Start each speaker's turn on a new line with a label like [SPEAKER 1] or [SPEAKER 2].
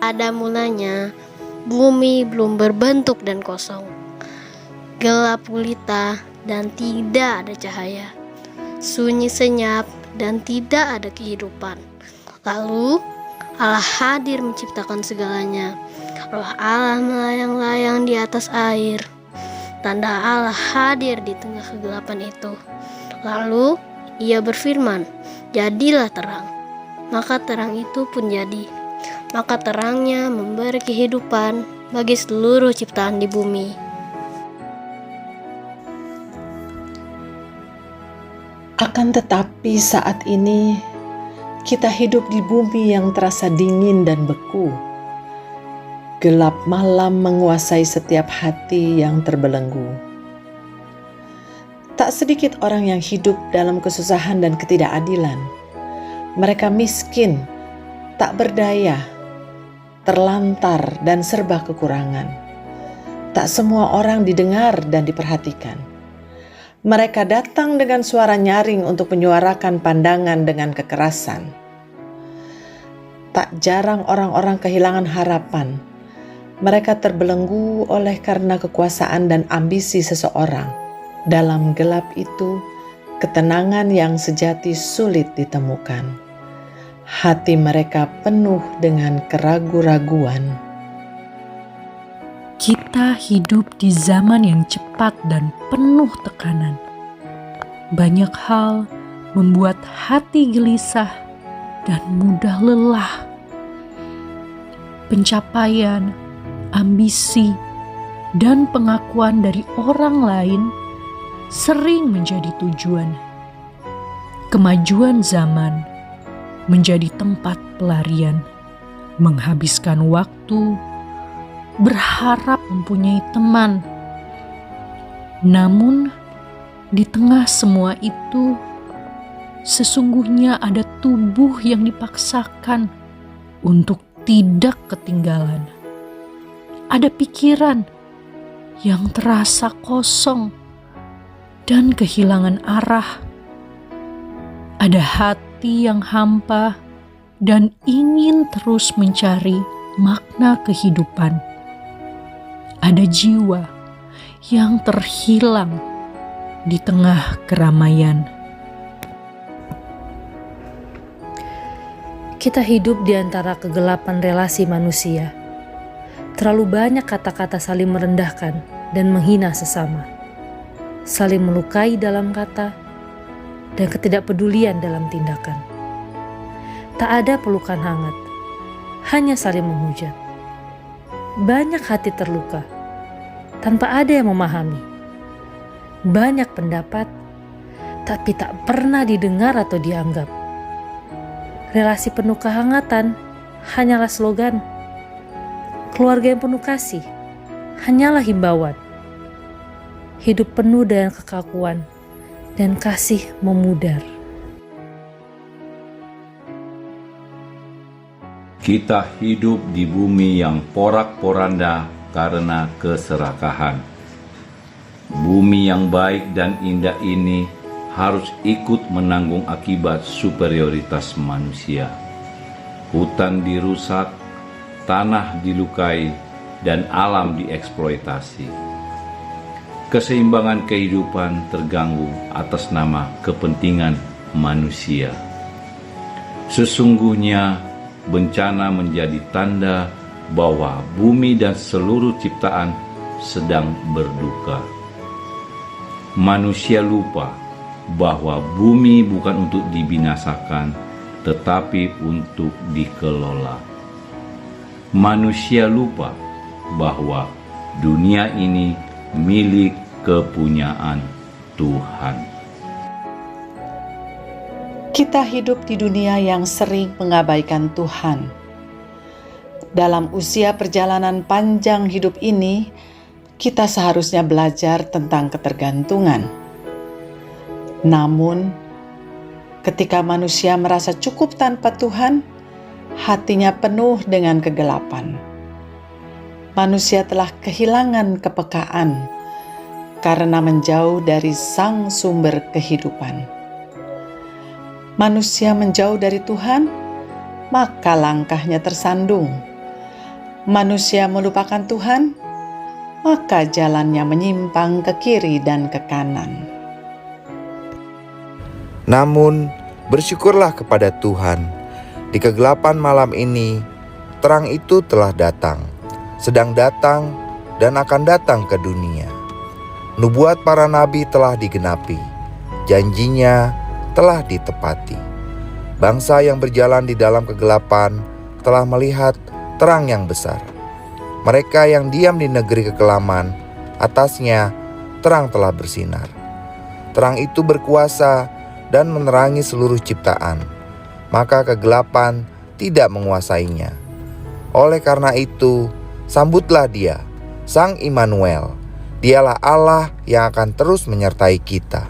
[SPEAKER 1] Pada mulanya, bumi belum berbentuk dan kosong, gelap gulita dan tidak ada cahaya, sunyi senyap dan tidak ada kehidupan. Lalu Allah hadir menciptakan segalanya. Roh Allah melayang-layang di atas air. Tanda Allah hadir di tengah kegelapan itu. Lalu Ia berfirman, "Jadilah terang." Maka terang itu pun jadi. Maka terangnya memberi kehidupan bagi seluruh ciptaan di bumi.
[SPEAKER 2] Akan tetapi saat ini kita hidup di bumi yang terasa dingin dan beku. Gelap malam menguasai setiap hati yang terbelenggu. Tak sedikit orang yang hidup dalam kesusahan dan ketidakadilan. Mereka miskin, tak berdaya, terlantar dan serba kekurangan. Tak semua orang didengar dan diperhatikan. Mereka datang dengan suara nyaring untuk menyuarakan pandangan dengan kekerasan. Tak jarang orang-orang kehilangan harapan. Mereka terbelenggu oleh karena kekuasaan dan ambisi seseorang. Dalam gelap itu, ketenangan yang sejati sulit ditemukan. Hati mereka penuh dengan keraguan-raguan.
[SPEAKER 3] Kita hidup di zaman yang cepat dan penuh tekanan. Banyak hal membuat hati gelisah dan mudah lelah. Pencapaian, ambisi, dan pengakuan dari orang lain sering menjadi tujuan. Kemajuan zaman menjadi tempat pelarian, menghabiskan waktu, berharap mempunyai teman. Namun, di tengah semua itu, sesungguhnya ada tubuh yang dipaksakan untuk tidak ketinggalan. Ada pikiran yang terasa kosong dan kehilangan arah. Ada hati yang hampa dan ingin terus mencari makna kehidupan. Ada jiwa yang terhilang di tengah keramaian.
[SPEAKER 4] Kita hidup di antara kegelapan relasi manusia. Terlalu banyak kata-kata saling merendahkan dan menghina sesama. Saling melukai dalam kata dan ketidakpedulian dalam tindakan. Tak ada pelukan hangat, hanya saling menghujat. Banyak hati terluka tanpa ada yang memahami. Banyak pendapat tapi tak pernah didengar atau dianggap. Relasi penuh kehangatan hanyalah slogan. Keluarga yang penuh kasih hanyalah himbauan. Hidup penuh dengan kekakuan dan kasih memudar.
[SPEAKER 5] Kita hidup di bumi yang porak-poranda karena keserakahan. Bumi yang baik dan indah ini harus ikut menanggung akibat superioritas manusia. Hutan dirusak, tanah dilukai, dan alam dieksploitasi. Keseimbangan kehidupan terganggu atas nama kepentingan manusia. Sesungguhnya bencana menjadi tanda bahwa bumi dan seluruh ciptaan sedang berduka. Manusia lupa bahwa bumi bukan untuk dibinasakan, tetapi untuk dikelola. Manusia lupa bahwa dunia ini milik kepunyaan Tuhan.
[SPEAKER 2] Kita hidup di dunia yang sering mengabaikan Tuhan. Dalam usia perjalanan panjang hidup ini, kita seharusnya belajar tentang ketergantungan. Namun, ketika manusia merasa cukup tanpa Tuhan, hatinya penuh dengan kegelapan. Manusia telah kehilangan kepekaan karena menjauh dari sang sumber kehidupan. Manusia menjauh dari Tuhan, maka langkahnya tersandung. manusia melupakan Tuhan, maka jalannya menyimpang ke kiri dan ke kanan.
[SPEAKER 6] Namun, bersyukurlah kepada Tuhan, di kegelapan malam ini, terang itu telah datang, sedang datang dan akan datang ke dunia. Nubuat para nabi telah digenapi, janjinya telah ditepati. Bangsa yang berjalan di dalam kegelapan telah melihat terang yang besar. Mereka yang diam di negeri kekelaman, atasnya terang telah bersinar. Terang itu berkuasa dan menerangi seluruh ciptaan, maka kegelapan tidak menguasainya. Oleh karena itu, sambutlah Dia, Sang Immanuel. Dialah Allah yang akan terus menyertai kita.